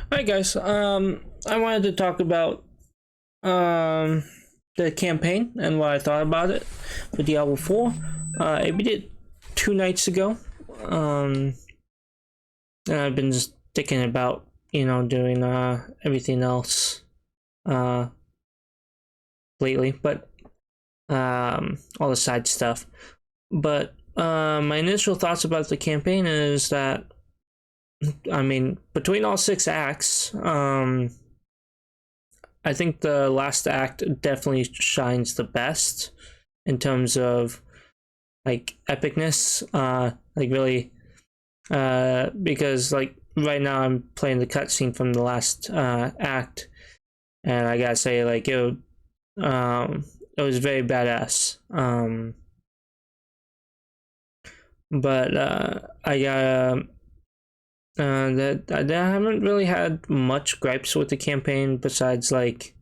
Hi guys. I wanted to talk about um the campaign and what I thought about it for Diablo 4. I beat it 2 nights ago. Um, and I've been just thinking about doing everything else uh lately, but all the side stuff. But my initial thoughts about the campaign is that between all 6 acts, I think the last act definitely shines the best in terms of like epicness. Like really, because like right now I'm playing the cutscene from the last act, and I gotta say like it was very badass. But I got that I haven't really had much gripes with the campaign besides like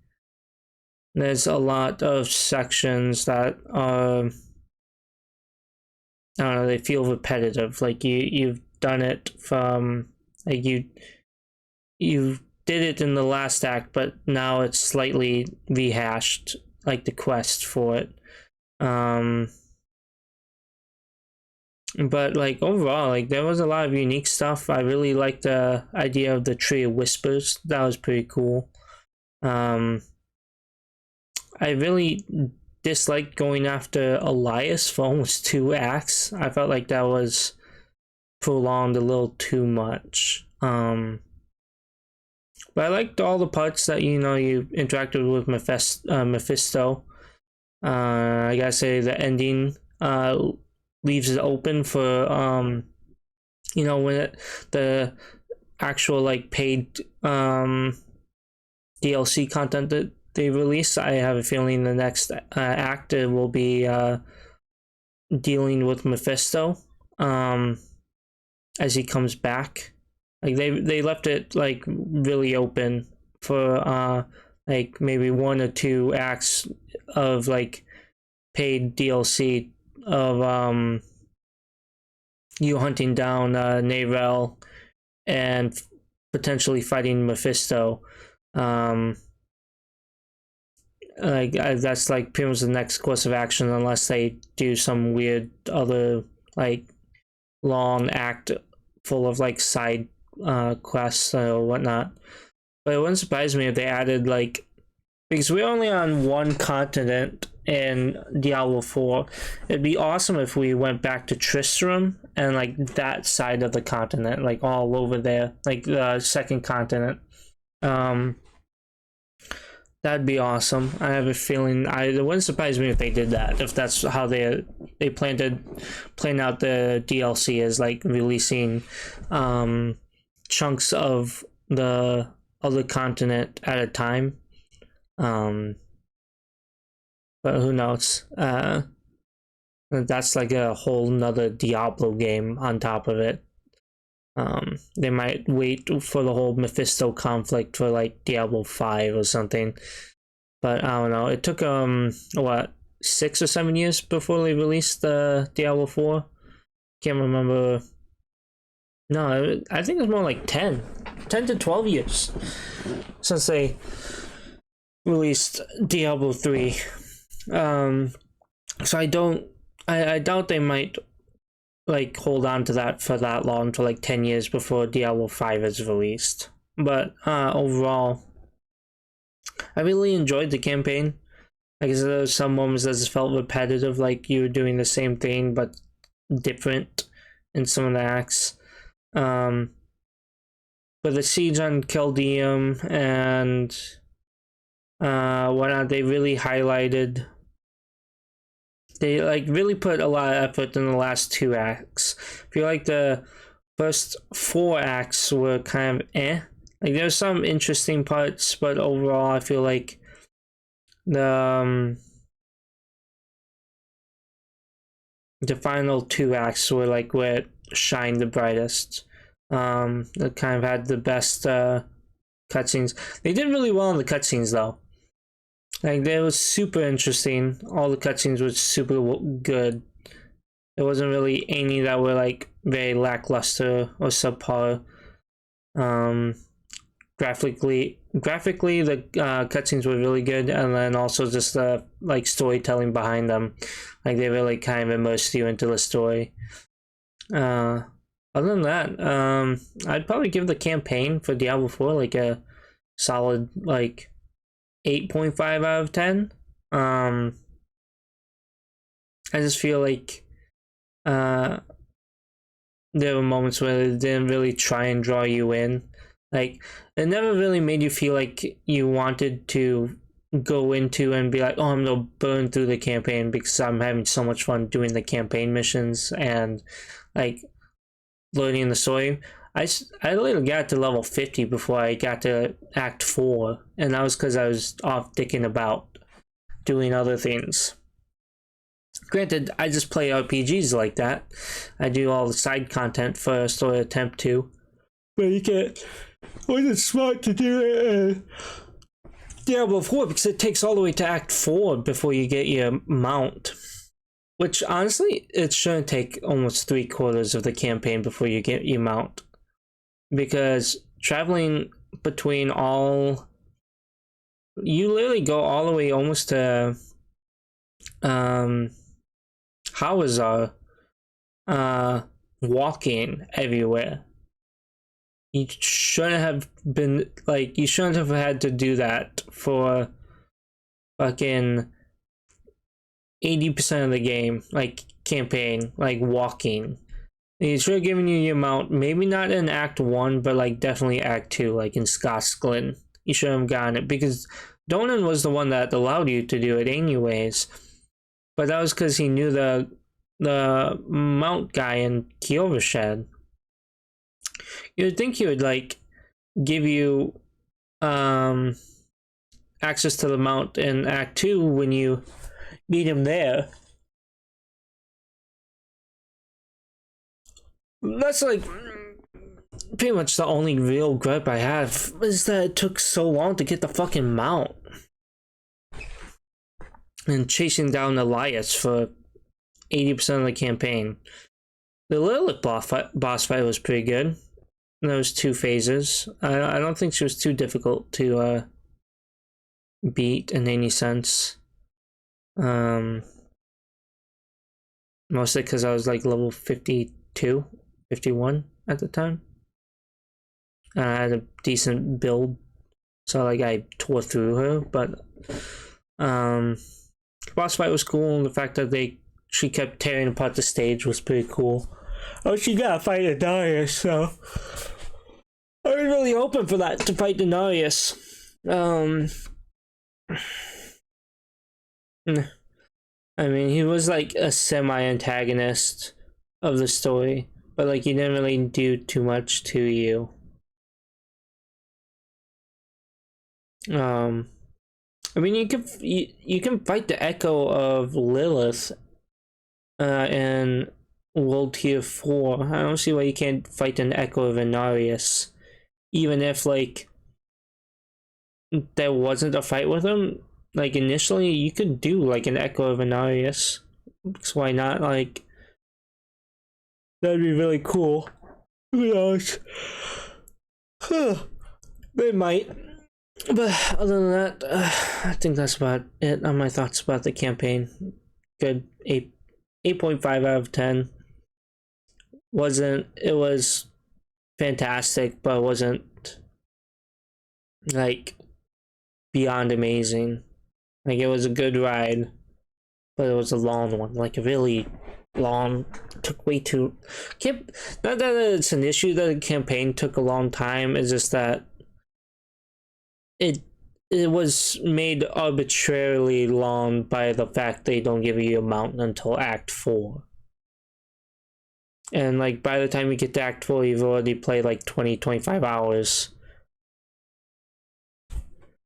there's a lot of sections that I don't know, they feel repetitive. Like you've done it from like you did it in the last act, but now it's slightly rehashed, like the quest for it. Um but like overall, like there was a lot of unique stuff. I really liked the idea of the Tree of Whispers. That was pretty cool. Um I really disliked going after Elias for almost 2 acts. I felt like that was prolonged a little too much. But I liked all the parts that you interacted with Mephisto. I gotta say the ending leaves it open for when the actual like paid DLC content that they release. I have a feeling the next act will be dealing with Mephisto as he comes back. Like they left it like really open for like maybe 1 or 2 acts of like paid DLC of you hunting down Narel and potentially fighting Mephisto. Um, that's like pretty much the next course of action unless they do some weird other like long act full of like side quests or whatnot. But it wouldn't surprise me if they added like, because we're only on one continent in Diablo 4. It'd be awesome if we went back to Tristram and like that side of the continent, like all over there, like the second continent. Um, that'd be awesome. I have a feeling it wouldn't surprise me if they did that. If that's how they plan out the DLC, is like releasing chunks of the other continent at a time. But who knows? That's like a whole nother Diablo game on top of it. They might wait for the whole Mephisto conflict for like Diablo 5 or something. But I don't know. It took 6 or 7 years before they released the Diablo 4. Can't remember. No, I think it's more like 10 to 12 years since they released Diablo 3. So I doubt they might like hold on to that for that long, for like 10 years before Diablo 5 is released. But overall, I really enjoyed the campaign. Like I said, there was some moments that just felt repetitive, like you were doing the same thing but different in some of the acts. But the siege on Chaldeum and whatnot, they really highlighted. They like really put a lot of effort in the last 2 acts. I feel like the first 4 acts were kind of eh. Like there's some interesting parts, but overall, I feel like the final 2 acts were like where it shined the brightest. It kind of had the best cutscenes. They did really well in the cutscenes though. Like they was super interesting. All the cutscenes were super good. There wasn't really any that were like very lackluster or subpar. graphically the cutscenes were really good, and then also just the like storytelling behind them, like they really kind of immersed you into the story. Other than that, I'd probably give the campaign for Diablo 4 like a solid like 8.5 out of 10. I just feel like there were moments where it didn't really try and draw you in. Like, it never really made you feel like you wanted to go into and be like, oh, I'm gonna burn through the campaign because I'm having so much fun doing the campaign missions and like learning the story. I literally got to level 50 before I got to Act 4, and that was because I was off dicking about doing other things. Granted, I just play RPGs like that. I do all the side content first, or attempt to. But you can't. Wasn't smart to do it in Diablo 4 because it takes all the way to Act 4 before you get your mount. Which, honestly, it shouldn't take almost 3/4 of the campaign before you get your mount. Because traveling between all... You literally go all the way almost to... Hawazar, walking everywhere. You shouldn't have been, like, you shouldn't have had to do that for fucking 80% of the game, like, campaign, like, walking. He should have given you your mount, maybe not in Act 1, but, like, definitely Act 2, like in Skotsglin. You should have gotten it, because Donan was the one that allowed you to do it anyways. But that was because he knew the mount guy in Kyovashad. You'd think he would like give you access to the mount in Act 2 when you meet him there. That's like pretty much the only real gripe I have, is that it took so long to get the fucking mount. And chasing down Elias for 80% of the campaign. The Lilith boss fight was pretty good. Those 2 phases. I don't think she was too difficult to beat in any sense. Mostly because I was like level 52, 51 at the time. I had a decent build, so like I tore through her, but boss fight was cool, and the fact that she kept tearing apart the stage was pretty cool. Oh, she got to fight Denarius, so I was really hoping for that, to fight Denarius. I mean, he was like a semi-antagonist of the story, but like he didn't really do too much to you. I mean, you can fight the echo of Lilith in World Tier 4. I don't see why you can't fight an echo of Denarius, even if like there wasn't a fight with him. Like initially, you could do like an echo of Denarius. So why not? Like that'd be really cool. Who knows? They might. But other than that, I think that's about it on my thoughts about the campaign. Good 8.5 out of 10. It was fantastic, but it wasn't like beyond amazing. Like it was a good ride, but it was a long one, like a really long, took way too, not that it's an issue that the campaign took a long time, it's just that it was made arbitrarily long by the fact they don't give you a mount until Act 4. And like by the time you get to Act 4, you've already played like 20-25 hours.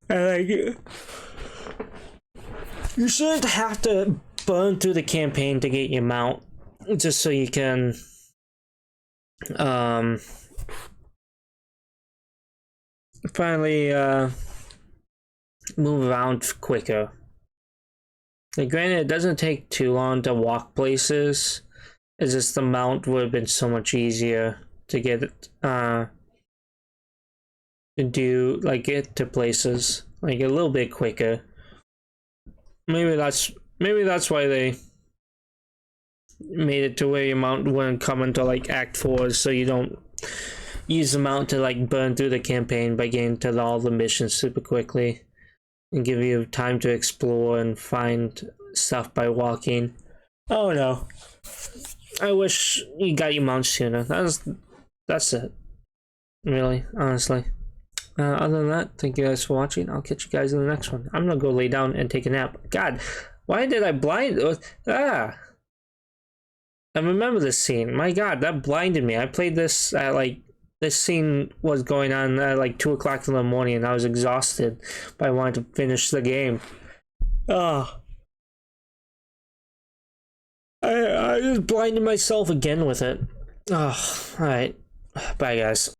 And like you shouldn't have to burn through the campaign to get your mount, just so you can finally move around quicker. Like, granted, it doesn't take too long to walk places. It's just the mount would have been so much easier to get to do like get to places like a little bit quicker. Maybe that's why they made it to where your mount wouldn't come until like Act 4, so you don't use the mount to like burn through the campaign by getting to all the missions super quickly and give you time to explore and find stuff by walking. Oh no. I wish you got your mount sooner. That's it. Really, honestly. Other than that, thank you guys for watching. I'll catch you guys in the next one. I'm gonna go lay down and take a nap. God, why did I blind? I remember this scene. My God, that blinded me. I played this at like, this scene was going on at like 2 o'clock in the morning and I was exhausted, but I wanted to finish the game. Oh. I just blinded myself again with it. Oh, alright. Bye, guys.